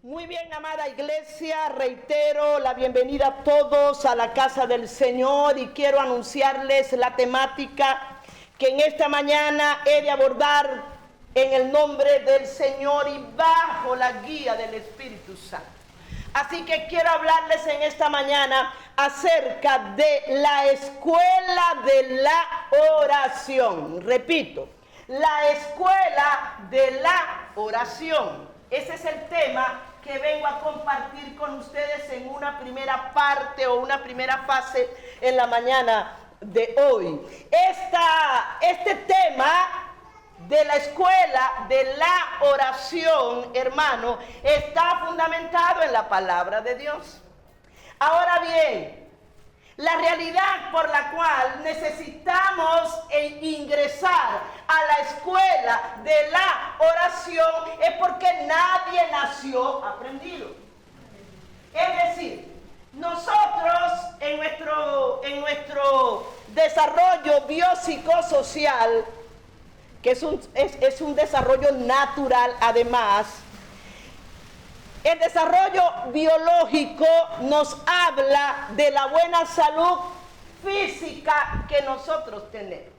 Muy bien, amada iglesia, reitero la bienvenida a todos a la casa del Señor y quiero anunciarles la temática que en esta mañana he de abordar en el nombre del Señor y bajo la guía del Espíritu Santo. Así que quiero hablarles en esta mañana acerca de la escuela de la oración. Repito, la escuela de la oración. Ese es el tema que vengo a compartir con ustedes en una primera parte o una primera fase en la mañana de hoy. Este tema de la escuela de la oración, hermano, está fundamentado en la palabra de Dios. Ahora bien, la realidad por la cual necesitamos ingresar a la escuela de la oración es porque nadie nació aprendido. Es decir, nosotros en nuestro desarrollo biopsicosocial, que es un desarrollo natural además, el desarrollo biológico nos habla de la buena salud física que nosotros tenemos.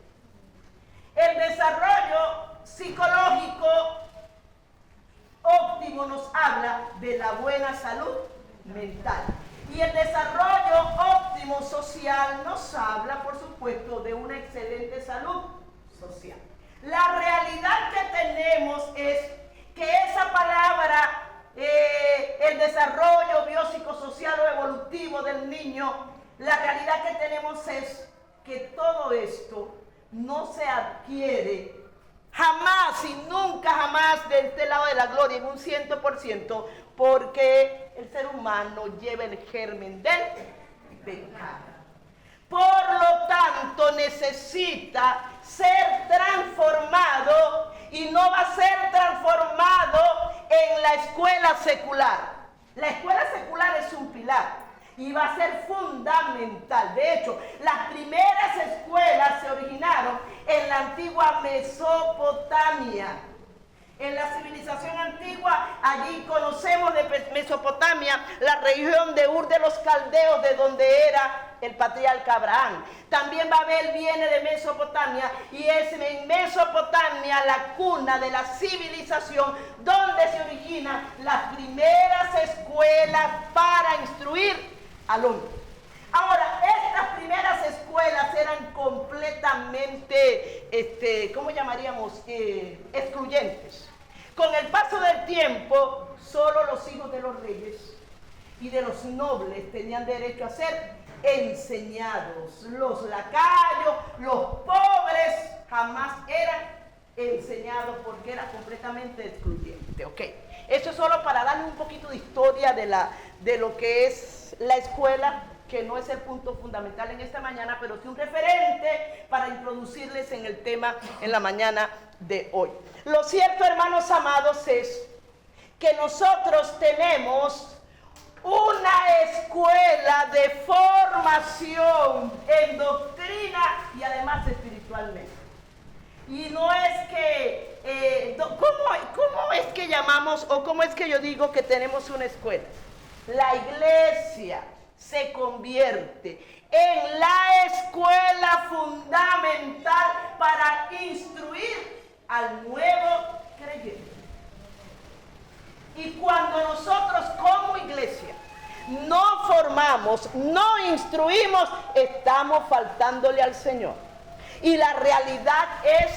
El desarrollo psicológico óptimo nos habla de la buena salud mental. Y el desarrollo óptimo social nos habla, por supuesto, de una excelente salud social. La realidad que tenemos es que esa palabra, el desarrollo biopsicosocial o evolutivo del niño, la realidad que tenemos es que todo esto no se adquiere jamás y nunca jamás de este lado de la gloria en un 100%, porque el ser humano lleva el germen del pecado. Por lo tanto, necesita ser transformado y no va a ser transformado en la escuela secular. La escuela secular es un pilar y va a ser fundamental. De hecho, las primeras escuelas se originaron en la antigua Mesopotamia. En la civilización antigua, allí conocemos de Mesopotamia, la región de Ur de los Caldeos, de donde era el patriarca Abraham. También Babel viene de Mesopotamia y es en Mesopotamia la cuna de la civilización donde se originan las primeras escuelas para instruir al hombre. Ahora, estas primeras escuelas eran completamente, ¿cómo llamaríamos? Excluyentes. Con el paso del tiempo, solo los hijos de los reyes y de los nobles tenían derecho a ser enseñados. Los lacayos, los pobres, jamás eran enseñados porque era completamente excluyente. Ok, eso es solo para darle un poquito de historia de lo que es la escuela, que no es el punto fundamental en esta mañana, pero sí un referente para introducirles en el tema en la mañana de hoy. Lo cierto, hermanos amados, es que nosotros tenemos una escuela de formación en doctrina y además espiritualmente. Y no es que, ¿cómo es que llamamos o cómo es que yo digo que tenemos una escuela? La iglesia se convierte en la escuela fundamental para instruir al nuevo creyente. Y cuando nosotros como iglesia no formamos, no instruimos, estamos faltándole al Señor. Y la realidad es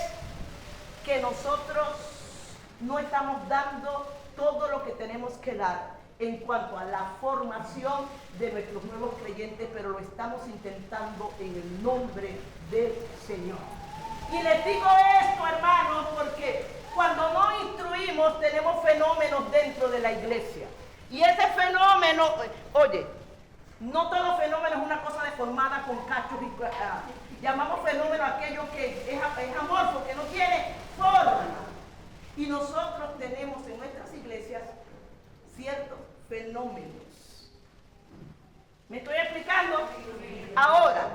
que nosotros no estamos dando todo lo que tenemos que dar en cuanto a la formación de nuestros nuevos creyentes, pero lo estamos intentando en el nombre del Señor. Y les digo esto, hermanos, porque cuando no instruimos tenemos fenómenos dentro de la iglesia. Y ese fenómeno, oye, no todo fenómeno es una cosa deformada con cachos y llamamos fenómeno aquello que es amorfo, que no tiene forma. Y nosotros tenemos en nuestras iglesias ciertos fenómenos. ¿Me estoy explicando? Ahora,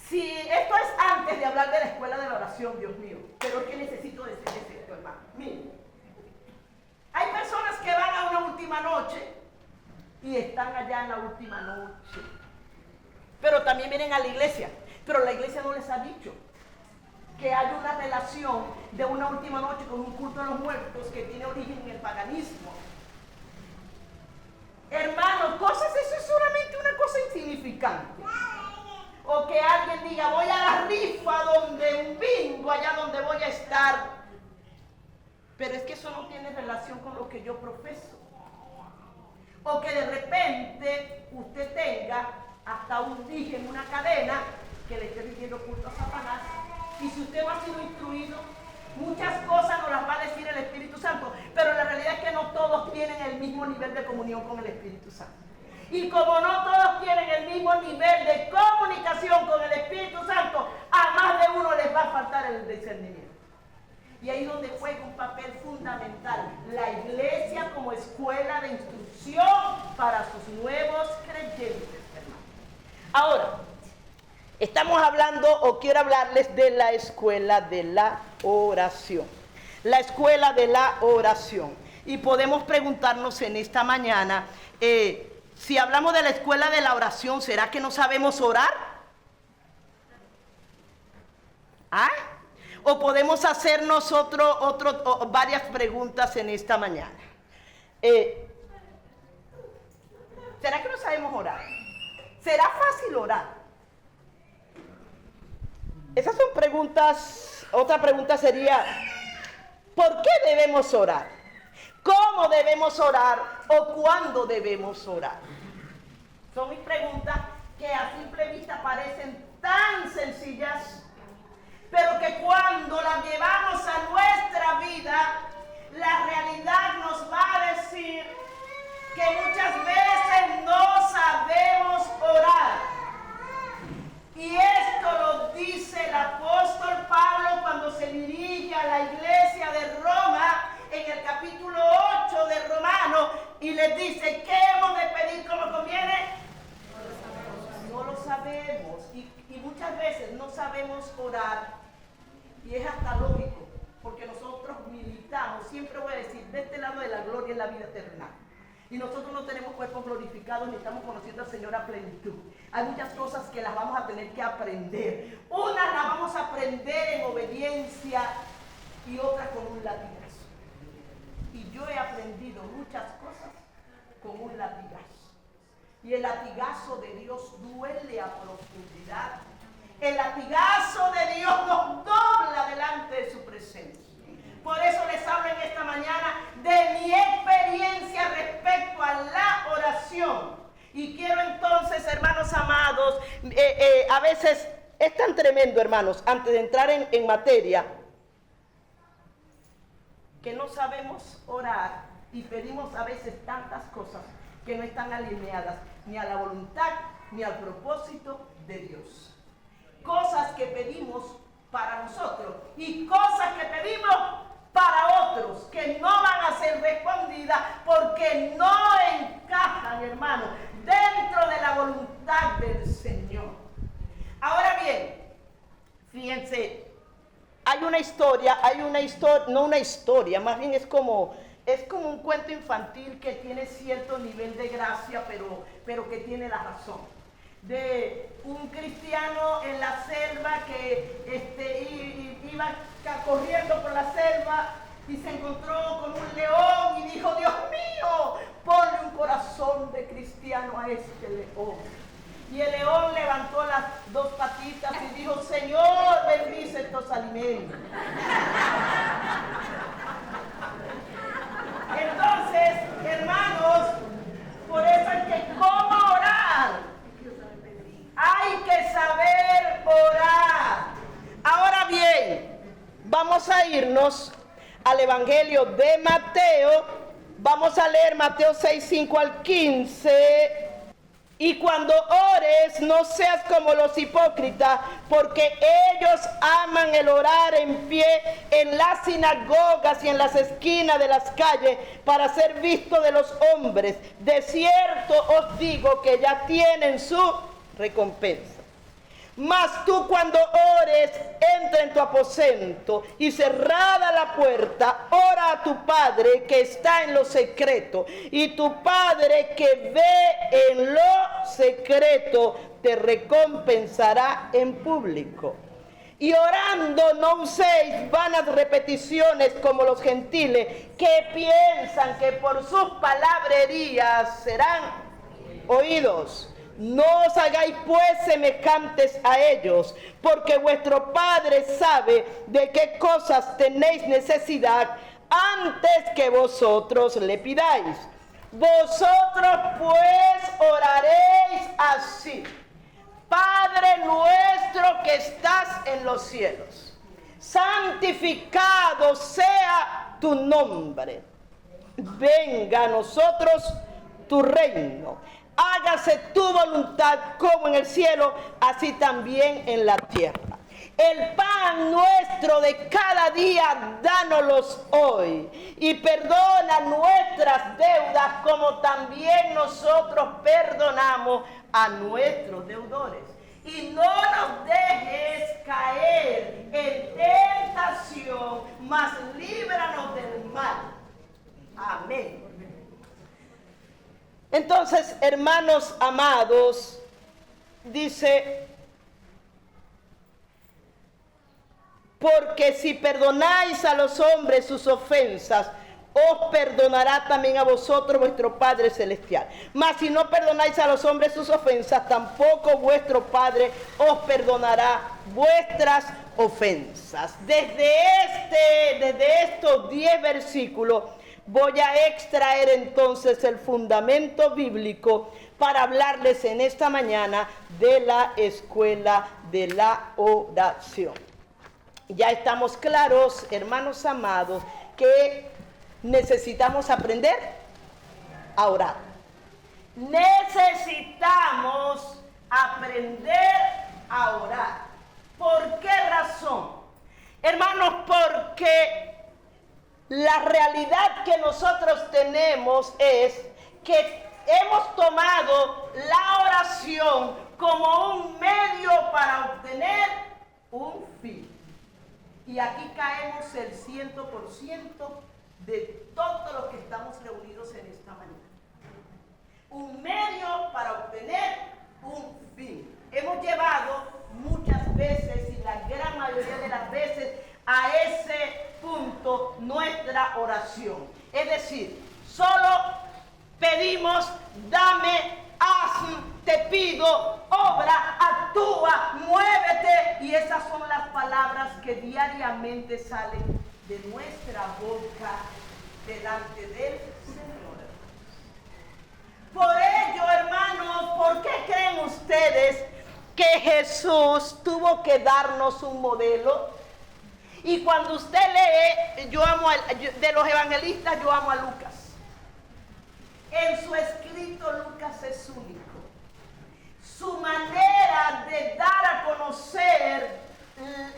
si esto es antes de hablar de la escuela de la oración, Dios mío, pero es que necesito decirles esto, hermano. Miren, hay personas que van a una última noche y están allá en la última noche. Pero también vienen a la iglesia, pero la iglesia no les ha dicho que hay una relación de una última noche con un culto a los muertos que tiene origen en el paganismo. Hermanos, eso es solamente una cosa insignificante. O que alguien diga, voy a la rifa donde un bingo, allá donde voy a estar. Pero es que eso no tiene relación con lo que yo profeso. O que de repente usted tenga hasta un dije en una cadena que le esté diciendo culto a Satanás. Y si usted no ha sido instruido, muchas cosas nos las va a decir el Espíritu Santo, pero la realidad es que no todos tienen el mismo nivel de comunión con el Espíritu Santo. Y como no todos tienen el mismo nivel de comunicación con el Espíritu Santo, a más de uno les va a faltar el discernimiento. Y ahí es donde juega un papel fundamental la iglesia como escuela de instrucción para sus nuevos creyentes, hermanos. Ahora, estamos hablando, o quiero hablarles de la escuela de la oración. La escuela de la oración. Y podemos preguntarnos en esta mañana, si hablamos de la escuela de la oración, ¿será que no sabemos orar? ¿Ah? O podemos hacer nosotros varias preguntas en esta mañana. ¿Será que no sabemos orar? ¿Será fácil orar? Esas son preguntas. Otra pregunta sería, ¿por qué debemos orar? ¿Cómo debemos orar? ¿O cuándo debemos orar? Son mis preguntas que a simple vista parecen tan sencillas, pero que cuando las llevamos a nuestra vida, la realidad nos va a decir que muchas veces no sabemos orar. Y esto lo dice el apóstol Pablo cuando se dirige a la iglesia de Roma en el capítulo 8 de Romanos y les dice, ¿qué hemos de pedir como conviene? No lo sabemos. Y muchas veces no sabemos orar. Y es hasta lógico, porque nosotros militamos, siempre voy a decir, de este lado de la gloria en la vida eterna. Y nosotros no tenemos cuerpos glorificados ni estamos conociendo al Señor a plenitud. Hay muchas cosas que las vamos a tener que aprender. Unas las vamos a aprender en obediencia y otras con un latigazo. Y yo he aprendido muchas cosas con un latigazo. Y el latigazo de Dios duele a profundidad. El latigazo de Dios nos dobla delante de su presencia. Por eso les hablo en esta mañana de mi experiencia respecto a la oración. Y quiero entonces, hermanos amados, a veces es tan tremendo, hermanos, antes de entrar en materia, que no sabemos orar y pedimos a veces tantas cosas que no están alineadas ni a la voluntad ni al propósito de Dios. Cosas que pedimos para nosotros y cosas que pedimos para otros que no van a ser respondidas porque no encajan, hermano, dentro de la voluntad del Señor. Ahora bien, fíjense, hay una historia, no una historia, más bien es como un cuento infantil que tiene cierto nivel de gracia, pero que tiene la razón. De un cristiano en la selva que iba corriendo por la selva y se encontró con un león y dijo, Dios mío, ponle un corazón de cristiano a este león. Y el león levantó las dos patitas y dijo, Señor, bendice estos alimentos. Entonces, hermanos, por eso es que ¿cómo orar? Hay que saber orar. Ahora bien, vamos a irnos al Evangelio de Mateo. Vamos a leer Mateo 6, 5 al 15. Y cuando ores, no seas como los hipócritas, porque ellos aman el orar en pie en las sinagogas y en las esquinas de las calles para ser visto de los hombres. De cierto os digo que ya tienen su recompensa. Mas tú cuando ores, entra en tu aposento y cerrada la puerta, ora a tu Padre que está en lo secreto. Y tu Padre que ve en lo secreto te recompensará en público. Y orando no uséis vanas repeticiones como los gentiles que piensan que por sus palabrerías serán oídos. No os hagáis pues semejantes a ellos, porque vuestro Padre sabe de qué cosas tenéis necesidad antes que vosotros le pidáis. Vosotros pues oraréis así: Padre nuestro que estás en los cielos, santificado sea tu nombre. Venga a nosotros tu reino. Hágase tu voluntad como en el cielo, así también en la tierra. El pan nuestro de cada día, dánoslos hoy. Y perdona nuestras deudas como también nosotros perdonamos a nuestros deudores. Y no nos dejes caer en tentación, mas líbranos del mal. Amén. Entonces, hermanos amados, dice: porque si perdonáis a los hombres sus ofensas, os perdonará también a vosotros vuestro Padre Celestial. Mas si no perdonáis a los hombres sus ofensas, tampoco vuestro Padre os perdonará vuestras ofensas. Desde estos 10 versículos voy a extraer entonces el fundamento bíblico para hablarles en esta mañana de la escuela de la oración. Ya estamos claros, hermanos amados, que necesitamos aprender a orar. Necesitamos aprender a orar. ¿Por qué razón? Hermanos, porque la realidad que nosotros tenemos es que hemos tomado la oración como un medio para obtener un fin. Y aquí caemos el 100% de todos los que estamos reunidos en esta mañana. Un medio para obtener un fin. Hemos llevado muchas veces, y la gran mayoría de las veces, a ese punto nuestra oración. Es decir, solo pedimos: dame, haz, te pido, obra, actúa, muévete. Y esas son las palabras que diariamente salen de nuestra boca delante del Señor. Por ello, hermanos, ¿por qué creen ustedes que Jesús tuvo que darnos un modelo? Y cuando usted lee, de los evangelistas, yo amo a Lucas. En su escrito, Lucas es único. Su manera de dar a conocer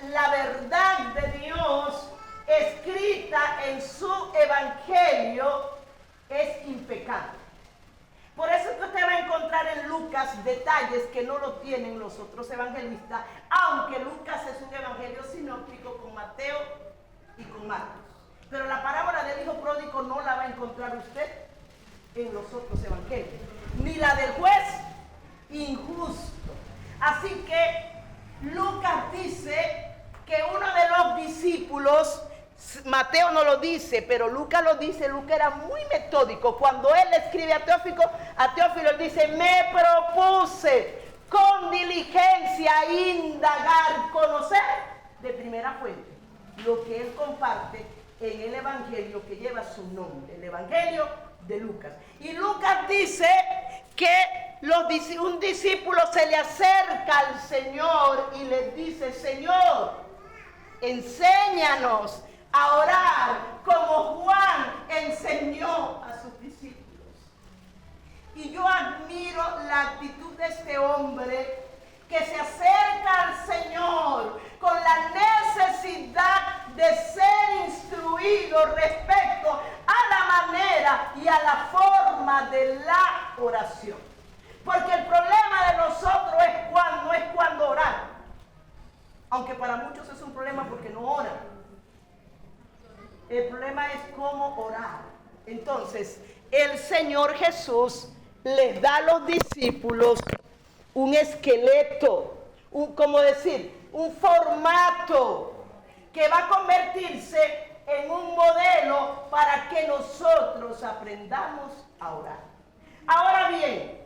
la verdad de Dios escrita en su evangelio es impecable. Por eso es que usted va a encontrar en Lucas detalles que no lo tienen los otros evangelistas, aunque Lucas es un evangelio sinóptico con Mateo y con Marcos. Pero la parábola del hijo pródigo no la va a encontrar usted en los otros evangelios, ni la del juez injusto. Así que Lucas dice que uno de los discípulos, Mateo no lo dice, pero Lucas lo dice. Lucas era muy metódico. Cuando él le escribe a Teófilo, él dice: me propuse con diligencia indagar, conocer de primera fuente lo que él comparte en el evangelio que lleva su nombre, el evangelio de Lucas. Y Lucas dice que un discípulo se le acerca al Señor y le dice: Señor, enséñanos a orar como Juan enseñó a sus discípulos. Y yo admiro la actitud de este hombre que se acerca al Señor con la necesidad de ser instruido respecto a la manera y a la forma de la oración. Porque el problema de nosotros no es cuando orar. Aunque para muchos es un problema porque no oran. El problema es cómo orar. Entonces, el Señor Jesús les da a los discípulos un esqueleto, un formato que va a convertirse en un modelo para que nosotros aprendamos a orar. Ahora bien,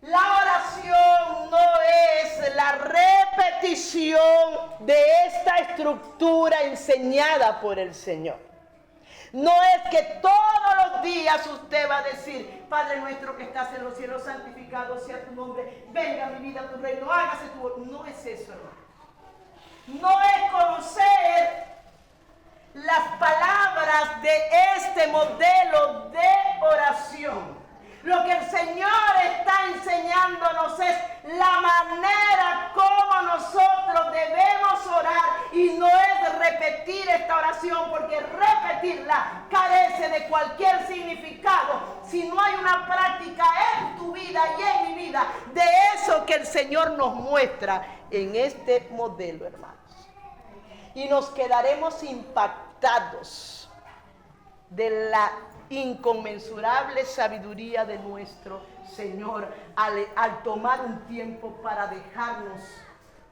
la oración no es la repetición de esta estructura enseñada por el Señor. No es que todos los días usted va a decir: Padre nuestro que estás en los cielos, santificado sea tu nombre, venga a mi vida tu reino, hágase tu voluntad. No es eso, hermano. No es conocer las palabras de este modelo de oración. Lo que el Señor está enseñándonos es la manera como nosotros debemos orar, y no es repetir esta oración, porque repetirla carece de cualquier significado si no hay una práctica en tu vida y en mi vida de eso que el Señor nos muestra en este modelo, hermanos. Y nos quedaremos impactados de la inconmensurable sabiduría de nuestro Señor al tomar un tiempo para dejarnos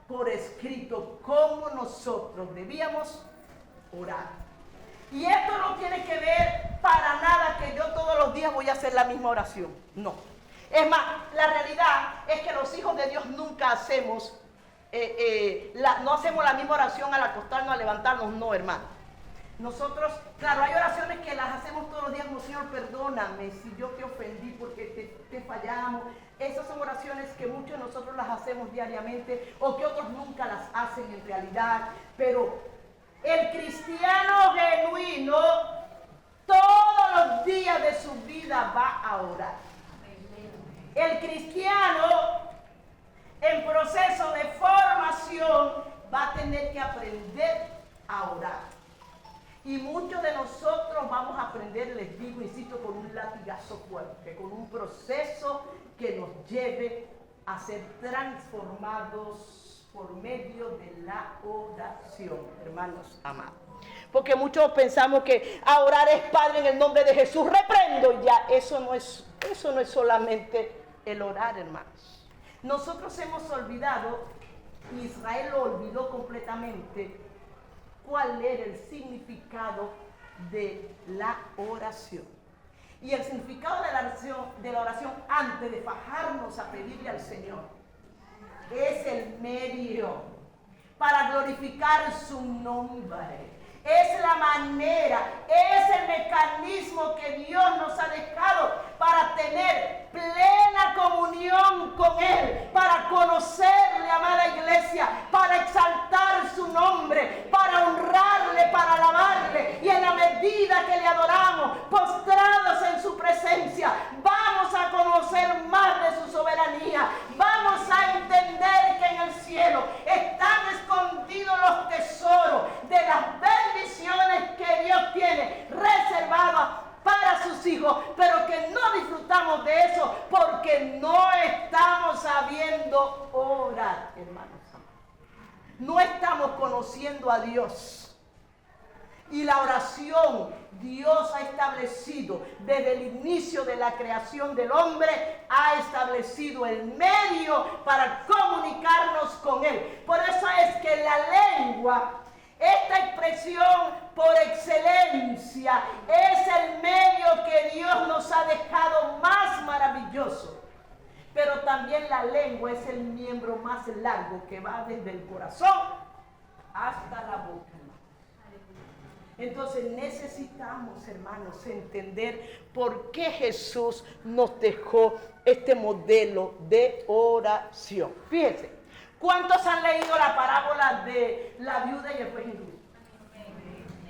por escrito cómo nosotros debíamos orar. Y esto no tiene que ver para nada que yo todos los días voy a hacer la misma oración. No. Es más, la realidad es que los hijos de Dios nunca hacemos, no hacemos la misma oración al acostarnos, al levantarnos. No, hermano. Nosotros, claro, hay oraciones que las hacemos todos los días, como: Señor, perdóname si yo te ofendí porque te fallamos. Esas son oraciones que muchos de nosotros las hacemos diariamente, o que otros nunca las hacen en realidad. Pero el cristiano genuino todos los días de su vida va a orar. El cristiano en proceso de formación va a tener que aprender a orar. Y muchos de nosotros vamos a aprender, les digo, insisto, con un latigazo fuerte, con un proceso que nos lleve a ser transformados por medio de la oración, hermanos amados. Porque muchos pensamos que a orar es: Padre, en el nombre de Jesús reprendo ya. Eso no es solamente el orar, hermanos. Nosotros hemos olvidado, Israel lo olvidó completamente, cuál era el significado de la oración. Y el significado de la oración antes de fajarnos a pedirle al Señor es el medio para glorificar su nombre. Es la manera, es el mecanismo que Dios nos ha dejado para tener plena comunión con Él, para conocerle, amada iglesia, para exaltar su nombre, para honrarle, para alabarle. Y en la medida que le adoramos, postrados en su presencia, vamos a conocer más de su soberanía. Vamos a entender que en el cielo están escondidos los tesoros de las bendiciones que Dios tiene reservadas para sus hijos, pero que no disfrutamos de eso porque no estamos sabiendo orar, hermanos. No estamos conociendo a Dios. Y la oración, Dios ha establecido desde el inicio de la creación del hombre, ha establecido el medio para comunicarnos con Él. Por eso es que la lengua, esta expresión por excelencia, es el medio que Dios nos ha dejado más maravilloso. Pero también la lengua es el miembro más largo que va desde el corazón hasta la boca. Entonces necesitamos, hermanos, entender por qué Jesús nos dejó este modelo de oración. Fíjense, ¿cuántos han leído la parábola de la viuda y el juez injusto?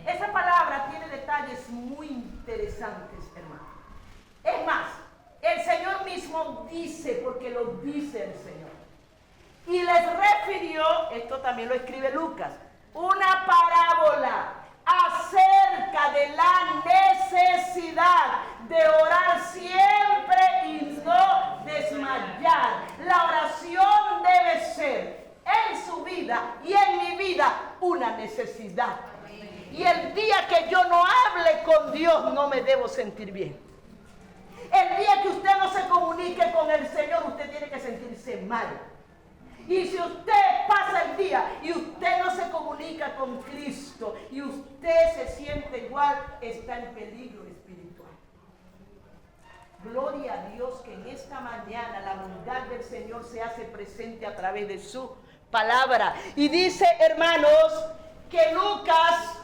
Esa palabra tiene detalles muy interesantes, hermano. Es más, el Señor mismo dice, porque lo dice el Señor. Y les refirió, esto también lo escribe Lucas, una parábola acerca de la necesidad de orar siempre y no desmayar. La oración debe ser en su vida y en sentir bien. El día que usted no se comunique con el Señor, usted tiene que sentirse mal. Y si usted pasa el día y usted no se comunica con Cristo y usted se siente igual, está en peligro espiritual. Gloria a Dios que en esta mañana la bondad del Señor se hace presente a través de su palabra. Y dice, hermanos, que Lucas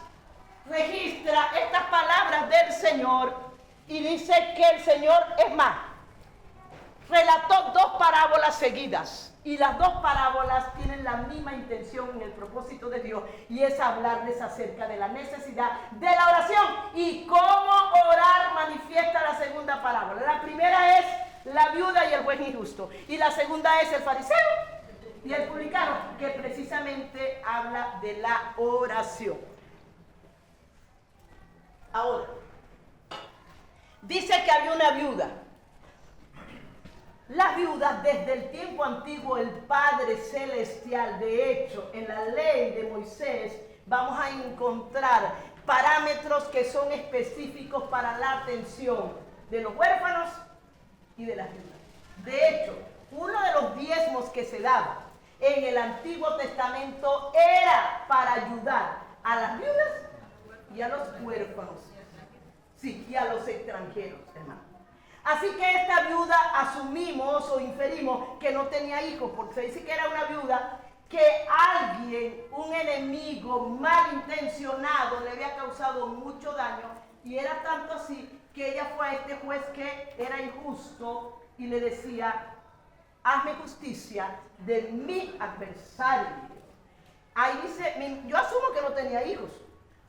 registra estas palabras del Señor y dice que el Señor, es más, relató 2 parábolas seguidas. Y las 2 parábolas tienen la misma intención en el propósito de Dios, y es hablarles acerca de la necesidad de la oración y cómo orar manifiesta la segunda parábola. La primera es la viuda y el buen injusto, y la segunda es el fariseo y el publicano, que precisamente habla de la oración. Ahora, dice que había una viuda. Las viudas, desde el tiempo antiguo, el Padre Celestial, de hecho, en la ley de Moisés, vamos a encontrar parámetros que son específicos para la atención de los huérfanos y de las viudas. De hecho, uno de los diezmos que se daba en el Antiguo Testamento era para ayudar a las viudas y a los huérfanos. Sí, y a los extranjeros, hermano. Así que esta viuda asumimos o inferimos que no tenía hijos, porque se dice que era una viuda que alguien, un enemigo malintencionado, le había causado mucho daño, y era tanto así que ella fue a este juez que era injusto y le decía: hazme justicia de mi adversario. Ahí dice, yo asumo que no tenía hijos,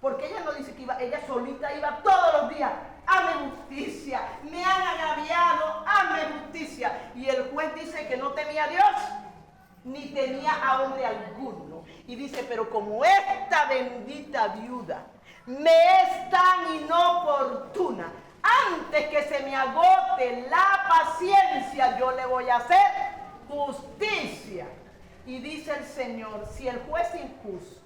porque ella no dice que iba, ella solita iba todos los días: hazme justicia, me han agraviado, hazme justicia. Y el juez dice que no temía a Dios, ni tenía a hombre alguno. Y dice: pero como esta bendita viuda me es tan inoportuna, antes que se me agote la paciencia, yo le voy a hacer justicia. Y dice el Señor: si el juez injusto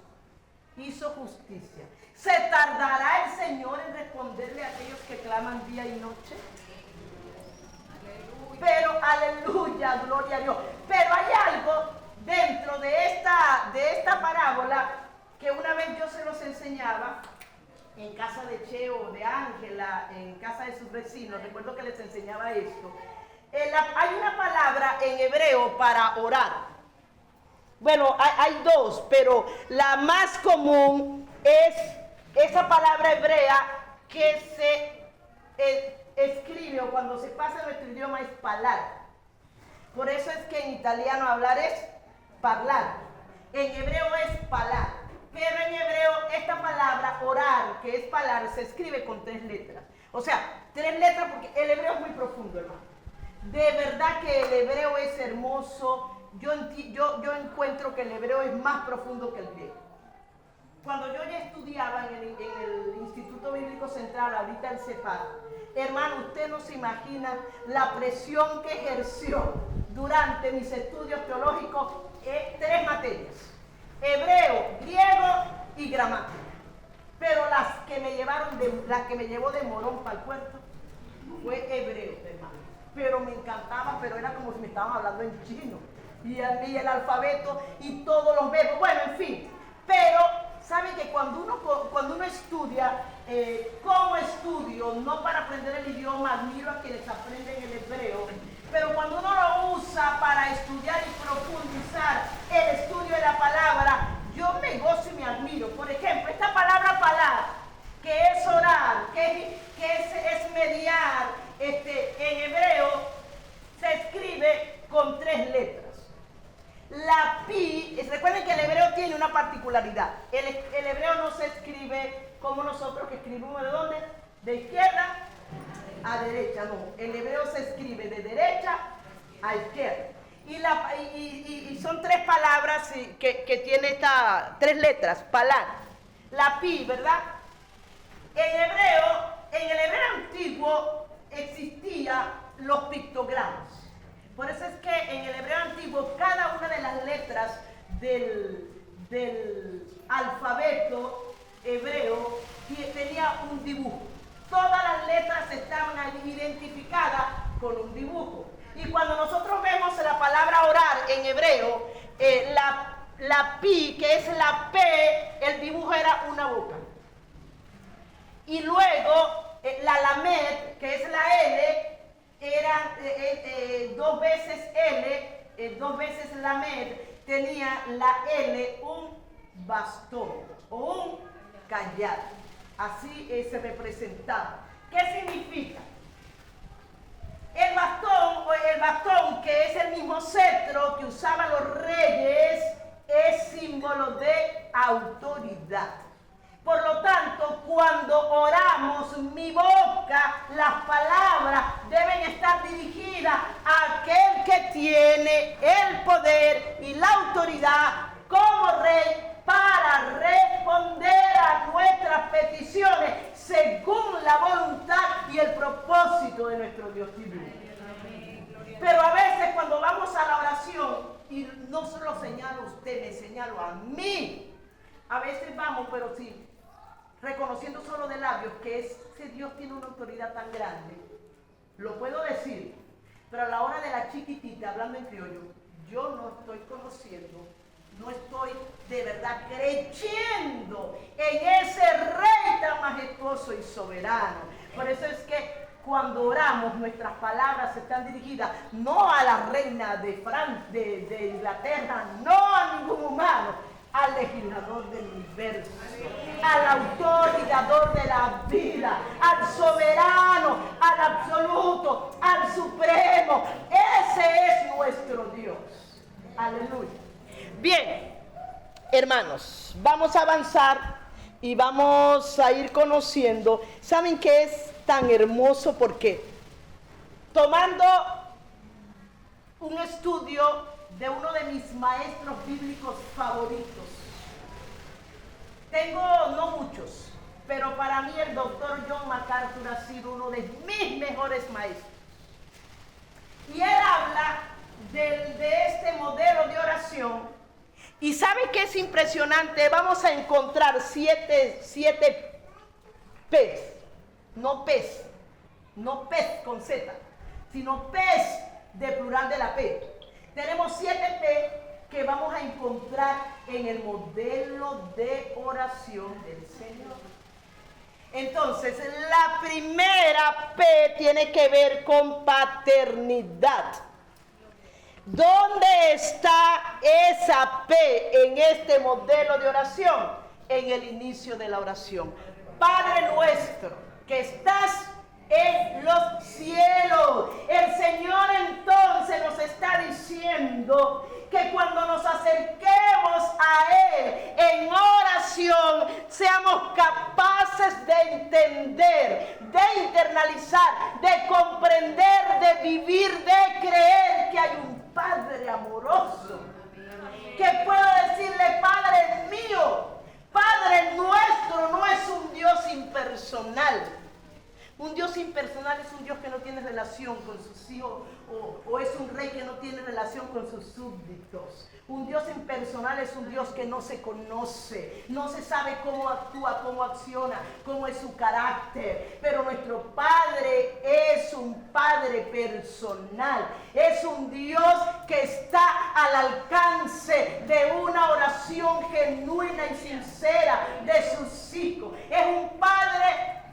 hizo justicia, ¿se tardará el Señor en responderle a aquellos que claman día y noche? Pero, aleluya, gloria a Dios. Pero hay algo dentro de esta parábola que una vez yo se los enseñaba en casa de Cheo, de Ángela, en casa de sus vecinos. Recuerdo que les enseñaba esto. Hay una palabra en hebreo para orar. Bueno, hay 2, pero la más común es esa palabra hebrea que se escribe, o cuando se pasa a nuestro idioma, es palar. Por eso es que en italiano hablar es parlar, en hebreo es palar. Pero en hebreo esta palabra orar, que es palar, se escribe con 3 letras. O sea, 3 letras porque el hebreo es muy profundo, hermano. De verdad que el hebreo es hermoso. Yo encuentro que el hebreo es más profundo que el griego. Cuando yo ya estudiaba en el Instituto Bíblico Central, ahorita el CEPAD, hermano, usted no se imagina la presión que ejerció durante mis estudios teológicos 3 materias: hebreo, griego y gramática. Pero las que me llevó de Morón para el puerto fue hebreo, hermano. Pero me encantaba, pero era como si me estaban hablando en chino. Y el alfabeto y todos los verbos, bueno, en fin. Pero, ¿sabe que cuando uno estudia, como estudio, no para aprender el idioma, admiro a quienes aprenden el hebreo, pero cuando uno lo usa para estudiar y profundizar el estudio de la palabra, yo me gozo y me admiro. Por ejemplo, esta palabra palar, que es orar, que es mediar, en hebreo se escribe con 3 letras. La pi, recuerden que el hebreo tiene una particularidad. El hebreo no se escribe como nosotros, que escribimos ¿de dónde? De izquierda a derecha, no. El hebreo se escribe de derecha a izquierda. Y son 3 palabras que tiene estas 3 letras, palar. La pi, ¿verdad? En el hebreo antiguo existían los pictogramas. Por eso es que en el hebreo antiguo cada una de las letras del alfabeto hebreo tenía un dibujo. todas las letras estaban identificadas con un dibujo. Y cuando nosotros vemos la palabra orar en hebreo, la pi, que es la P, el dibujo era una boca. Y luego la lamed, que es la L, era 2 veces L, 2 veces lamed, tenía la L un bastón o un callado. Así se representaba. ¿Qué significa? El bastón, que es el mismo cetro que usaban los reyes, es símbolo de autoridad. Por lo tanto, cuando oramos, mi boca, las palabras deben estar dirigidas a aquel que tiene el poder y la autoridad como rey para responder a nuestras peticiones según la voluntad y el propósito de nuestro Dios divino. Pero a veces cuando vamos a la oración, y no solo señalo a usted, me señalo a mí, a veces vamos, pero sí, reconociendo solo de labios que ese Dios tiene una autoridad tan grande, lo puedo decir, pero a la hora de la chiquitita, hablando en criollo, yo no estoy conociendo, no estoy de verdad creyendo en ese rey tan majestuoso y soberano. Por eso es que cuando oramos, nuestras palabras están dirigidas no a la reina de Inglaterra, no a ningún humano, al legislador del universo, al autor y dador de la vida, al soberano, al absoluto, al supremo. Ese es nuestro Dios. Aleluya. Bien, hermanos, vamos a avanzar y vamos a ir conociendo. ¿Saben qué es tan hermoso? Porque tomando un estudio de uno de mis maestros bíblicos favoritos, tengo no muchos, pero para mí el doctor John MacArthur ha sido uno de mis mejores maestros. Y él habla de este modelo de oración. Y ¿sabe qué es impresionante? Vamos a encontrar siete pez, no pez con Z, sino pez de plural de la P. Tenemos 7 P que vamos a encontrar en el modelo de oración del Señor. Entonces, la primera P tiene que ver con paternidad. ¿Dónde está esa P en este modelo de oración? En el inicio de la oración. Padre nuestro, que estás en los cielos. El Señor entonces nos está diciendo que cuando nos acerquemos a Él en oración, seamos capaces de entender, de internalizar, de comprender, de vivir, de creer que hay un Padre amoroso, que puedo decirle: Padre mío, Padre nuestro. No es un Dios impersonal. Un Dios impersonal es un Dios que no tiene relación con sus hijos, o es un rey que no tiene relación con sus súbditos. Un Dios impersonal es un Dios que no se conoce, no se sabe cómo actúa, cómo acciona, cómo es su carácter. Pero nuestro Padre es un Padre personal, es un Dios que está al alcance de una oración genuina y sincera de sus hijos. Es un Padre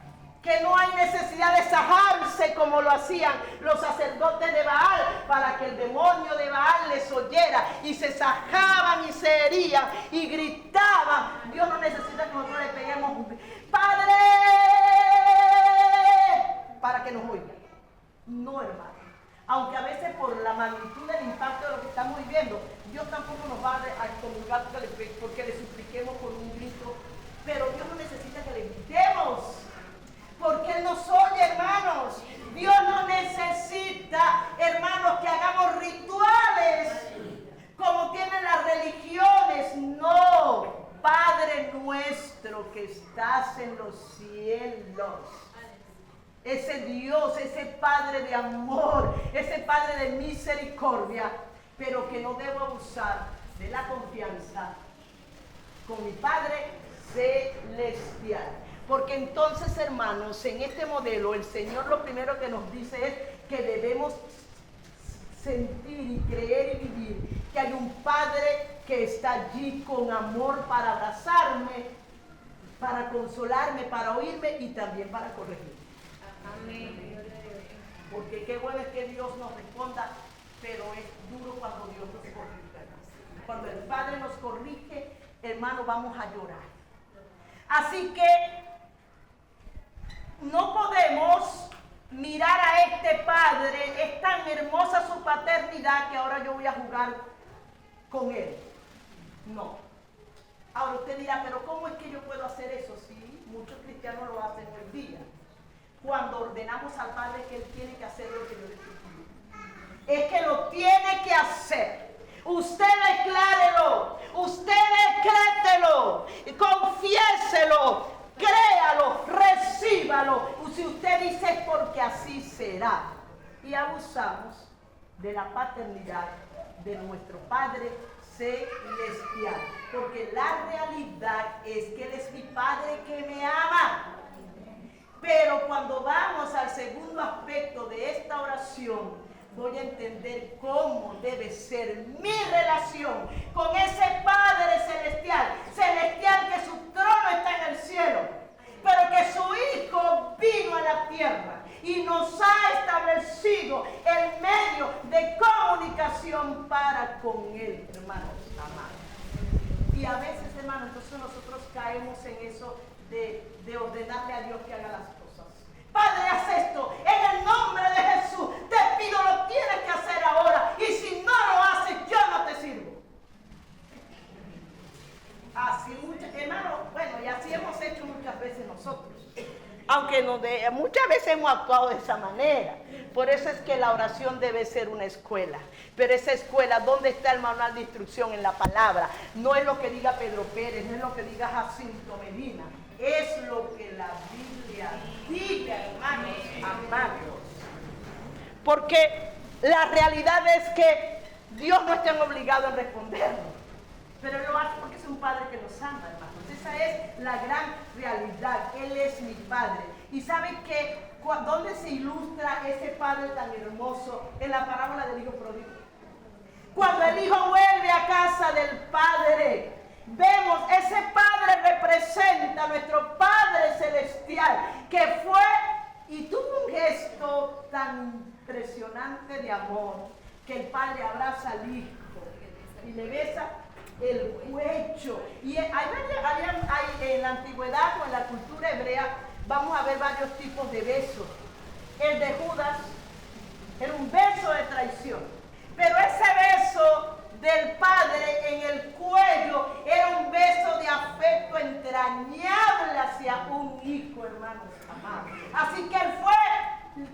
que no hay necesidad de sajarse como lo hacían los sacerdotes de Baal para que el demonio de Baal les oyera, y se sajaban y se herían y gritaban. Dios no necesita que nosotros le peguemos Padre para que nos oiga. No, hermano. Aunque a veces por la magnitud del impacto de lo que estamos viviendo, Dios tampoco nos va a excomulgar porque le supliquemos por un grito. Pero Dios no necesita que le gritemos, porque Él nos oye, hermanos. Dios no necesita, hermanos, que hagamos rituales como tienen las religiones. No, Padre nuestro que estás en los cielos. Ese Dios, ese Padre de amor, ese Padre de misericordia, pero que no debo abusar de la confianza con mi Padre celestial. Porque entonces, hermanos, en este modelo el Señor lo primero que nos dice es que debemos sentir y creer y vivir que hay un Padre que está allí con amor para abrazarme, para consolarme, para oírme y también para corregirme. Amén. Porque qué bueno es que Dios nos responda, pero es duro cuando Dios nos corrige. Cuando el Padre nos corrige, hermano, vamos a llorar. Así que no podemos mirar a este Padre, es tan hermosa su paternidad que ahora yo voy a jugar con Él. No. Ahora usted dirá, pero ¿cómo es que yo puedo hacer eso? Sí, muchos cristianos lo hacen hoy día. Cuando ordenamos al Padre que Él tiene que hacer lo que yo le pido. Es que lo tiene que hacer. Usted declárelo, usted decrételo, confiéselo, créalo, recíbalo. Si usted dice es porque así será. Y abusamos de la paternidad de nuestro Padre celestial. Porque la realidad es que Él es mi Padre que me ama. Pero cuando vamos al segundo aspecto de esta oración, voy a entender cómo debe ser mi relación con ese Padre celestial, que su trono está en el cielo, pero que su Hijo vino a la tierra y nos ha establecido el medio de comunicación para con Él, hermanos amados. Y a veces, hermanos, entonces nosotros caemos en eso de ordenarle a Dios que haga las cosas. Padre, haz esto, en el nombre de Jesús, te pido, lo tienes que hacer ahora, y si no lo haces, yo no te sirvo. Así, hermano, bueno, y así hemos hecho muchas veces nosotros. Aunque muchas veces hemos actuado de esa manera. Por eso es que la oración debe ser una escuela. Pero esa escuela, ¿dónde está el manual de instrucción? En la palabra. No es lo que diga Pedro Pérez, no es lo que diga Jacinto Medina. Es lo que la Biblia diga, hermanos amados. Porque la realidad es que Dios no está obligado a respondernos. Pero Él lo hace porque es un Padre que nos ama, hermanos. Esa es la gran realidad. Él es mi Padre. Y ¿saben qué? ¿Dónde se ilustra ese Padre tan hermoso? En la parábola del Hijo Pródigo. Cuando el Hijo vuelve a casa del Padre, vemos ese Padre representa a nuestro Padre Celestial, que fue y tuvo un gesto tan impresionante de amor, que el Padre abraza al Hijo y le besa el cuello. Y hay en la antigüedad o en la cultura hebrea, vamos a ver varios tipos de besos. El de Judas era un beso de traición, pero ese beso del Padre en el cuello era un beso de afecto entrañable hacia un hijo, hermanos amados. Así que él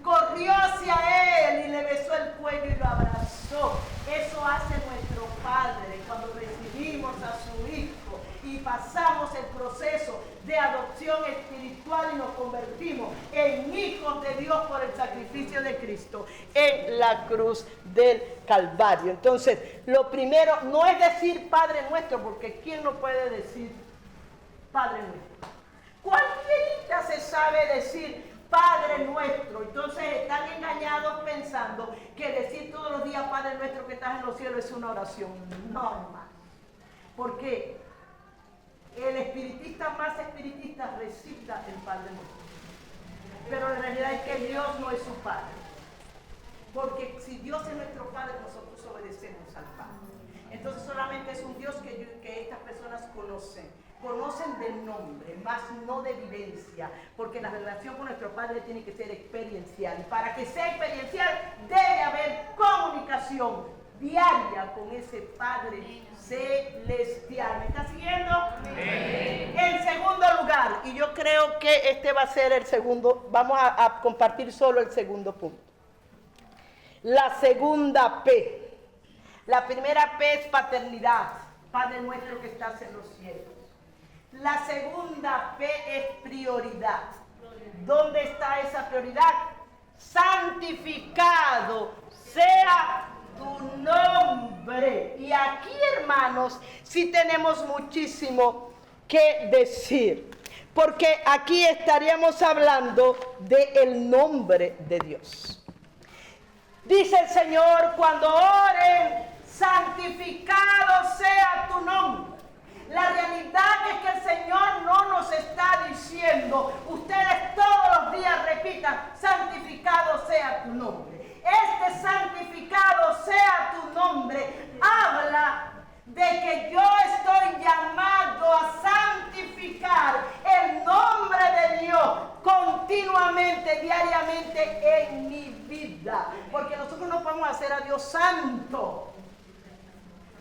corrió hacia él y le besó el cuello y lo abrazó. Eso hace nuestro Padre cuando recibimos a su Hijo y pasamos el proceso de adopción espiritual y nos convertimos en hijos de Dios por el sacrificio de Cristo en la cruz del Calvario. Entonces, lo primero no es decir Padre nuestro, porque ¿quién no puede decir Padre nuestro? Cualquiera se sabe decir Padre nuestro. Entonces están engañados pensando que decir todos los días Padre nuestro que estás en los cielos es una oración. No, hermano. Porque el espiritista más espiritista recita el Padre nuestro. Pero la realidad es que Dios no es su Padre. Porque si Dios es nuestro Padre, nosotros obedecemos al Padre. Entonces solamente es un Dios que estas personas conocen de nombre, más no de vivencia, porque la relación con nuestro Padre tiene que ser experiencial. Y para que sea experiencial debe haber comunicación diaria con ese Padre celestial. ¿Me está siguiendo? En segundo lugar, y yo creo que este va a ser el segundo, vamos a compartir solo el segundo punto. La segunda P. La primera P es paternidad. Padre nuestro que estás en los cielos. La segunda P es prioridad. ¿Dónde está esa prioridad? Santificado sea tu nombre. Y aquí, hermanos, sí tenemos muchísimo que decir. porque aquí estaríamos hablando del nombre de Dios. Dice el Señor, cuando oren, santificado sea tu nombre. La realidad es que el Señor no nos está diciendo, ustedes todos los días repitan, santificado sea tu nombre. Este santificado sea tu nombre habla de que yo estoy llamado a santificar el nombre de Dios continuamente, diariamente en mi vida. Porque nosotros no podemos hacer a Dios santo.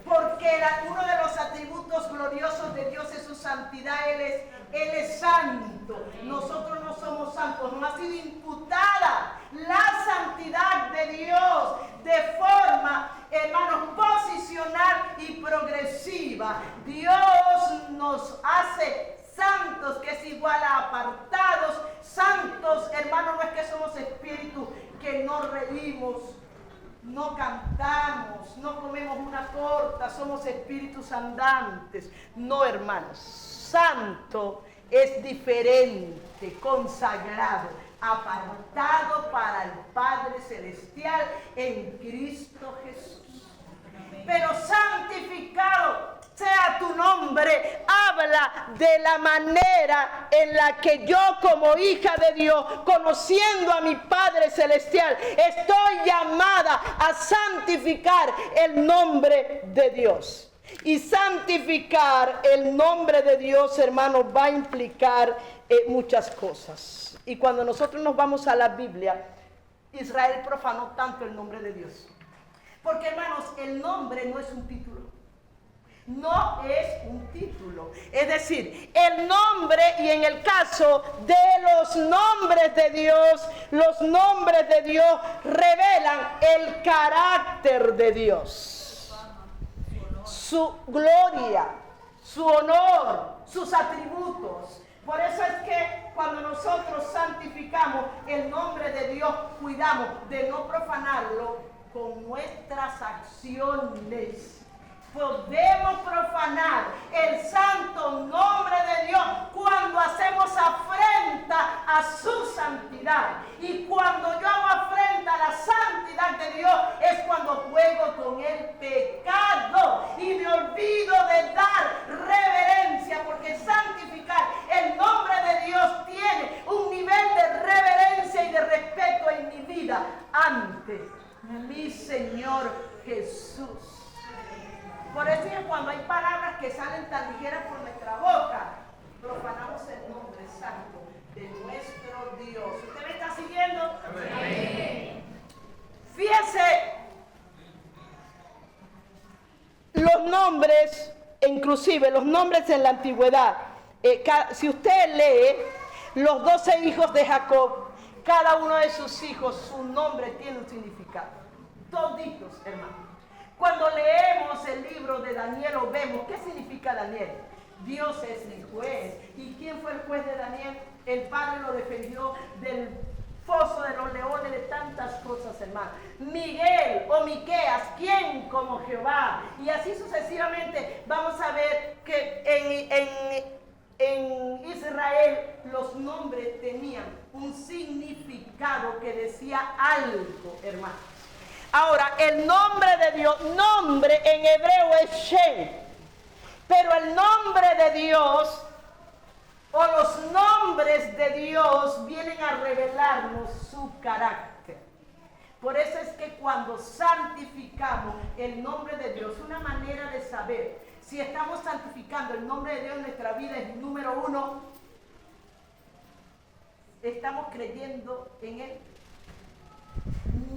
Porque uno de los atributos gloriosos de Dios es su santidad. Él es santo. Nosotros no somos santos. Nos ha sido imputada la santidad de Dios de forma, hermanos, posicional y progresiva. Dios nos hace santos, que es igual a apartados. Santos, hermanos, no es que somos espíritus que no reímos, no cantamos, no comemos una torta, somos espíritus andantes. No, hermanos, santo es diferente, consagrado, apartado para el Padre Celestial en Cristo Jesús. Pero santificado sea tu nombre, habla de la manera en la que yo como hija de Dios, conociendo a mi Padre Celestial, estoy llamada a santificar el nombre de Dios. Y santificar el nombre de Dios, hermanos, va a implicar muchas cosas. Y cuando nosotros nos vamos a la Biblia, Israel profanó tanto el nombre de Dios. Porque, hermanos, el nombre no es un título. No es un título. Es decir, el nombre, y en el caso de los nombres de Dios revelan el carácter de Dios, su gloria, su honor, sus atributos. Por eso es que cuando nosotros santificamos el nombre de Dios, cuidamos de no profanarlo con nuestras acciones. Podemos profanar el santo nombre de Dios cuando hacemos afrenta a su santidad. Y cuando yo hago afrenta a la santidad de Dios es cuando juego con el pecado y me olvido de dar reverencia, porque santificar el nombre de Dios tiene un nivel de reverencia y de respeto en mi vida ante mi Señor Jesús. Por eso es que cuando hay palabras que salen tan ligeras por nuestra boca, profanamos el nombre santo de nuestro Dios. ¿Usted me está siguiendo? Amén. Fíjese, los nombres, inclusive los nombres en la antigüedad, si usted lee los 12 hijos de Jacob, cada uno de sus hijos, su nombre tiene un significado. Toditos, hermanos. Cuando leemos el libro de Daniel, o vemos qué significa Daniel. Dios es el juez. ¿Y quién fue el juez de Daniel? El Padre lo defendió del foso de los leones, de tantas cosas, hermano. Miguel o Miqueas, ¿quién como Jehová? Y así sucesivamente vamos a ver que en Israel los nombres tenían un significado que decía algo, hermano. Ahora, el nombre de Dios, nombre en hebreo es Shem, pero el nombre de Dios o los nombres de Dios vienen a revelarnos su carácter. Por eso es que cuando santificamos el nombre de Dios, una manera de saber si estamos santificando el nombre de Dios en nuestra vida es, número uno, estamos creyendo en Él.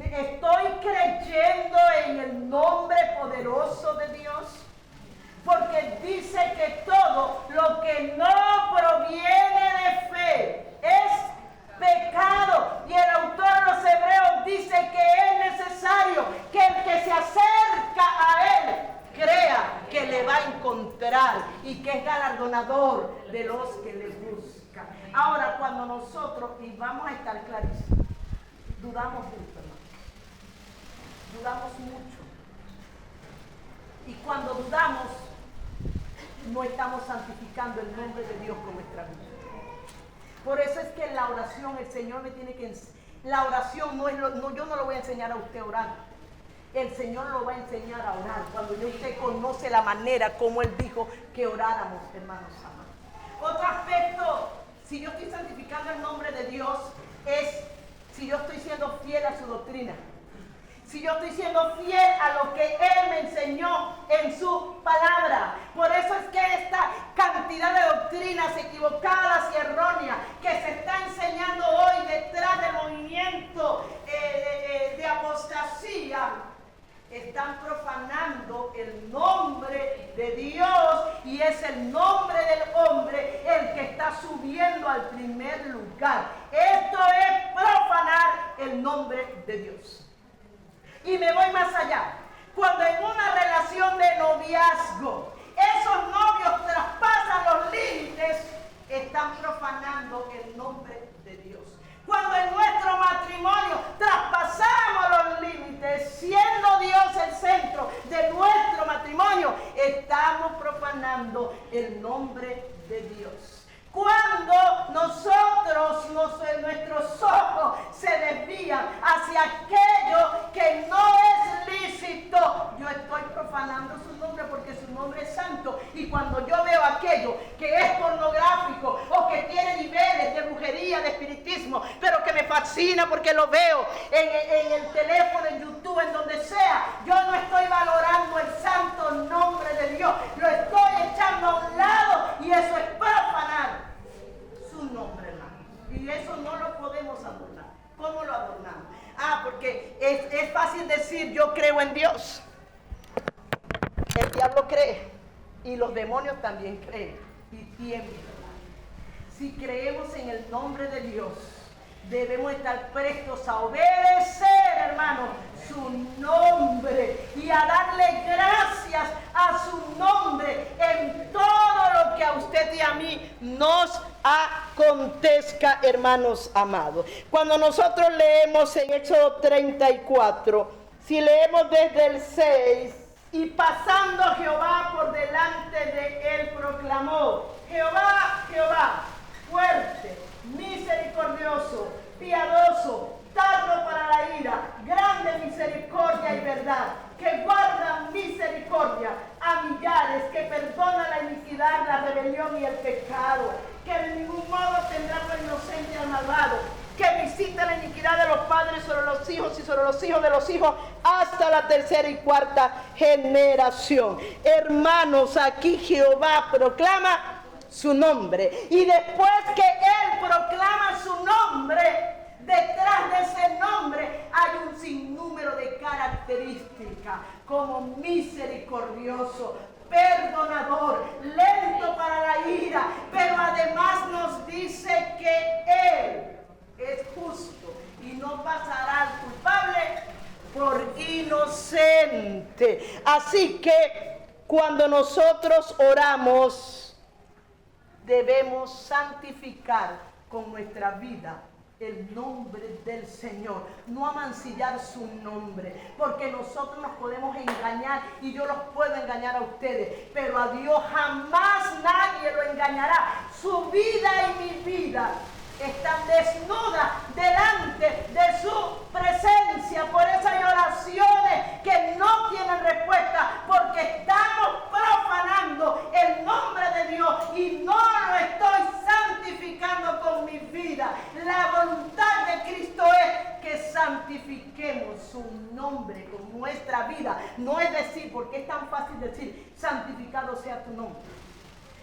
Estoy creyendo en el nombre poderoso de Dios, porque dice que todo lo que no proviene de fe es pecado, y el autor de los Hebreos dice que es necesario que el que se acerca a Él crea que le va a encontrar y que es galardonador de los que le buscan. Ahora, cuando nosotros, y vamos a estar clarísimos, dudamos mucho, hermano. Dudamos mucho. Y cuando dudamos, no estamos santificando el nombre de Dios con nuestra vida. Por eso es que en la oración el Señor me tiene que enseñar. La oración no es yo no lo voy a enseñar a usted a orar. El Señor lo va a enseñar a orar cuando usted conoce la manera como Él dijo que oráramos, hermanos amados. Otro aspecto, si yo estoy santificando el nombre de Dios, es si yo estoy siendo fiel a su doctrina. Si yo estoy siendo fiel a lo que Él me enseñó en su palabra. Por eso es que esta cantidad de doctrinas equivocadas y erróneas que se está enseñando hoy detrás del movimiento de apostasía, están profanando el nombre de Dios, y es el nombre del hombre el que está subiendo al primer lugar. Esto es profanar el nombre de Dios. Y me voy más allá. Cuando en una relación de noviazgo esos novios traspasan los límites, están profanando el nombre de Dios. Cuando en nuestro matrimonio traspasamos los límites, siendo Dios el centro de nuestro matrimonio, estamos profanando el nombre de Dios. Cuando nuestros ojos se desvían hacia aquello que no es lícito, yo estoy profanando su nombre, porque su nombre es santo. Y cuando yo veo aquello que es pornográfico o que tiene niveles de brujería, de espiritismo, pero que me fascina porque lo veo en el teléfono, en YouTube, en donde sea, yo no estoy valorando el santo nombre de Dios, lo estoy echando a un lado, y eso es profanar su nombre, hermano. Y eso no lo podemos adornar. ¿Cómo lo adornamos? Porque es fácil decir yo creo en Dios. El diablo cree y los demonios también creen y tiemblan. Si creemos en el nombre de Dios, debemos estar prestos a obedecer, hermano, su nombre y a darle gracias a su nombre en todo lo que a usted y a mí nos acontezca, hermanos amados. Cuando nosotros leemos en Éxodo 34, si leemos desde el 6, y pasando Jehová por delante de él proclamó: Jehová, Jehová, fuerte, misericordioso, piadoso, tardo para la ira, grande misericordia y verdad, que guarda misericordia a millares, que perdona la iniquidad, la rebelión y el pecado, que de ningún modo tendrá por inocente al malvado, que visita la iniquidad de los padres sobre los hijos y sobre los hijos de los hijos hasta la tercera y cuarta generación. Hermanos, aquí Jehová proclama su nombre, y después que Él proclama su nombre, detrás de ese nombre hay un sinnúmero de características, como misericordioso, perdonador, lento para la ira, pero además nos dice que Él es justo y no pasará al culpable por inocente. Así que cuando nosotros oramos, debemos santificar con nuestra vida el nombre del Señor, no amancillar su nombre, porque nosotros nos podemos engañar y yo los puedo engañar a ustedes, pero a Dios jamás nadie lo engañará. Su vida y mi vida están desnudas delante de su presencia. Por eso hay oraciones que no tienen respuesta, porque estamos profanando el nombre de Dios y no lo estoy santificando con mi vida. La voluntad de Cristo es que santifiquemos su nombre con nuestra vida. No es decir, porque es tan fácil decir santificado sea tu nombre,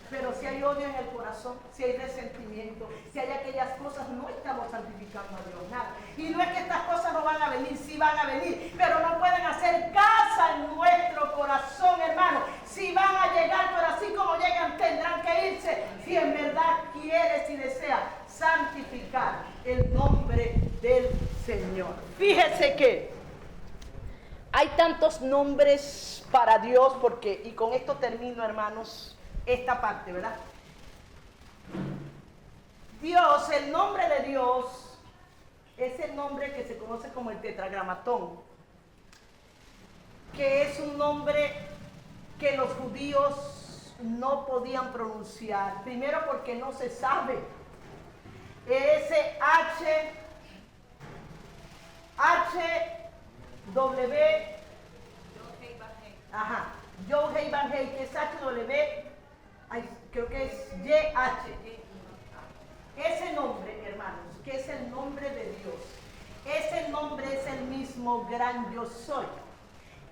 pero si hay odio en el corazón, si hay resentimiento, si hay aquellas cosas, no estamos santificando a Dios nada. Y no es que estas cosas no van a venir, sí van a venir, pero no pueden hacer casa en nuestro corazón, hermano. Sí van a llegar, pero así como llegan tendrán que irse, si en verdad quieres y deseas santificar el nombre del Señor. Fíjese que hay tantos nombres para Dios, porque, y con esto termino, hermanos, esta parte, ¿verdad? Dios, el nombre de Dios es el nombre que se conoce como el tetragramatón, que es un nombre que los judíos no podían pronunciar, primero porque no se sabe, Ajá, Yohei Banhei, que es HW, creo que es YH. Ese nombre, hermanos, que es el nombre de Dios, ese nombre es el mismo gran yo soy,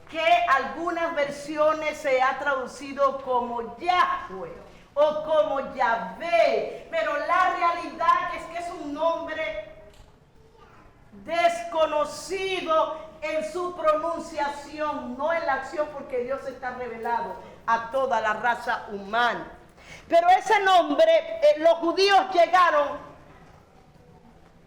que algunas versiones se ha traducido como Yahweh o como Yahvé, pero la realidad es que es un nombre desconocido en su pronunciación, no en la acción, porque Dios está revelado a toda la raza humana. Pero ese nombre, los judíos llegaron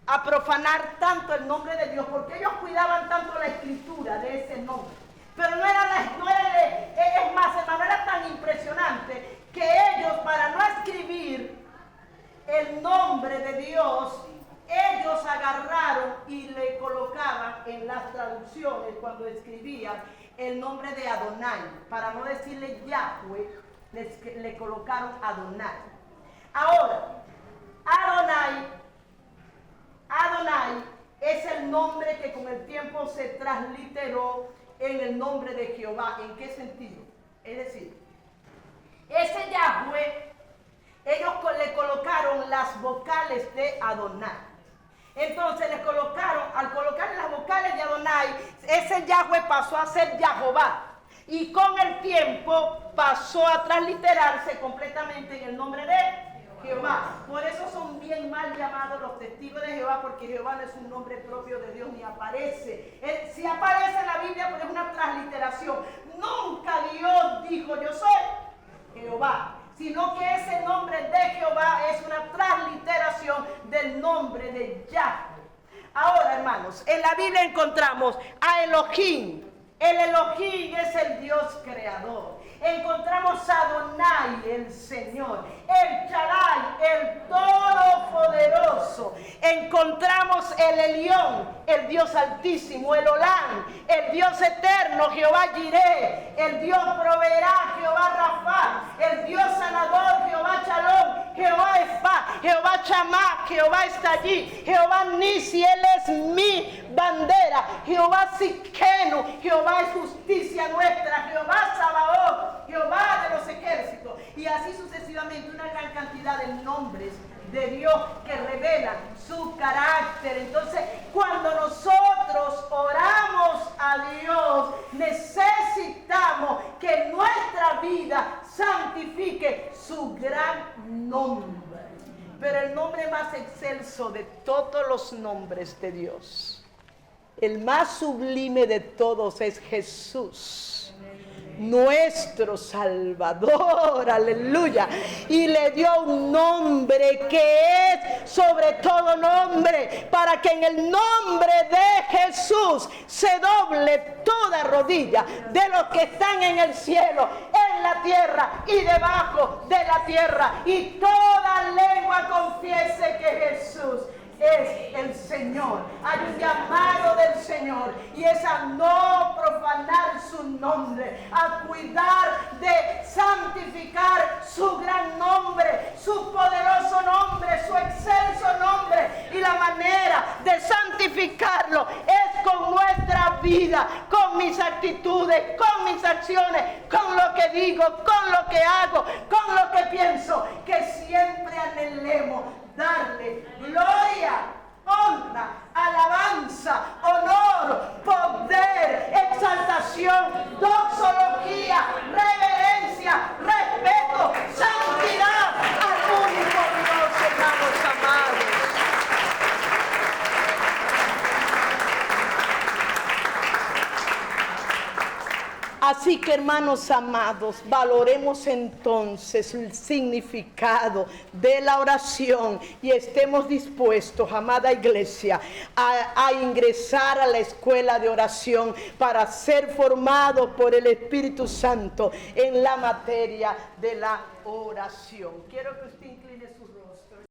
a profanar tanto el nombre de Dios, porque ellos cuidaban tanto la escritura de ese nombre. Pero es más, hermano, era tan impresionante que ellos, para no escribir el nombre de Dios, ellos agarraron y le colocaban en las traducciones, cuando escribían, el nombre de Adonai. Para no decirle Yahweh, le colocaron Adonai. Ahora, Adonai es el nombre que con el tiempo se transliteró en el nombre de Jehová. ¿En qué sentido? Es decir, ese Yahweh, ellos le colocaron las vocales de Adonai. Entonces al colocarle las vocales de Adonai, ese Yahweh pasó a ser Yahová. Y con el tiempo pasó a transliterarse completamente en el nombre de Jehová. Por eso son bien mal llamados los testigos de Jehová, porque Jehová no es un nombre propio de Dios ni aparece. Sí aparece en la Biblia, pero es una transliteración. Nunca Dios dijo yo soy Jehová, sino que ese nombre de Jehová es una transliteración del nombre de Yahweh. Ahora, hermanos, en la Biblia encontramos a Elohim. El Elohim es el Dios creador. Encontramos a Adonai, el Señor, el Shaddai, el Todopoderoso. Encontramos el Elión, el Dios altísimo, el Olam, el Dios eterno, Jehová Jireh, el Dios proveerá, Jehová Rafa, el Dios sanador, Jehová Shalom, Jehová Efá, Jehová Chamá, Jehová está allí, Jehová Nisi, Él es mi bandera, Jehová Siquenu, Jehová es justicia nuestra, Jehová Sabaoth, Jehová de los ejércitos, y así sucesivamente una gran cantidad de nombres de Dios que revelan su carácter. Entonces, cuando nosotros oramos a Dios, necesitamos que nuestra vida santifique su gran nombre. Pero el nombre más excelso de todos los nombres de Dios, el más sublime de todos, es Jesús, nuestro Salvador, aleluya. Y le dio un nombre que es sobre todo nombre, para que en el nombre de Jesús se doble toda rodilla de los que están en el cielo, en la tierra y debajo de la tierra, y toda lengua confiese que Jesús es el Señor. Hay un llamado del Señor, y es a no profanar su nombre, a cuidar de santificar su gran nombre, su poderoso nombre, su excelso nombre. Y la manera de santificarlo es con nuestra vida, con mis actitudes, con mis acciones, con lo que digo, con lo que hago, con lo que pienso, que siempre anhelemos darle gloria, honra, alabanza, honor, poder, exaltación, doxología, reverencia, respeto, santidad al único Dios, hermanos amados. Así que, hermanos amados, valoremos entonces el significado de la oración y estemos dispuestos, amada iglesia, a ingresar a la escuela de oración para ser formados por el Espíritu Santo en la materia de la oración. Quiero que usted incline su rostro.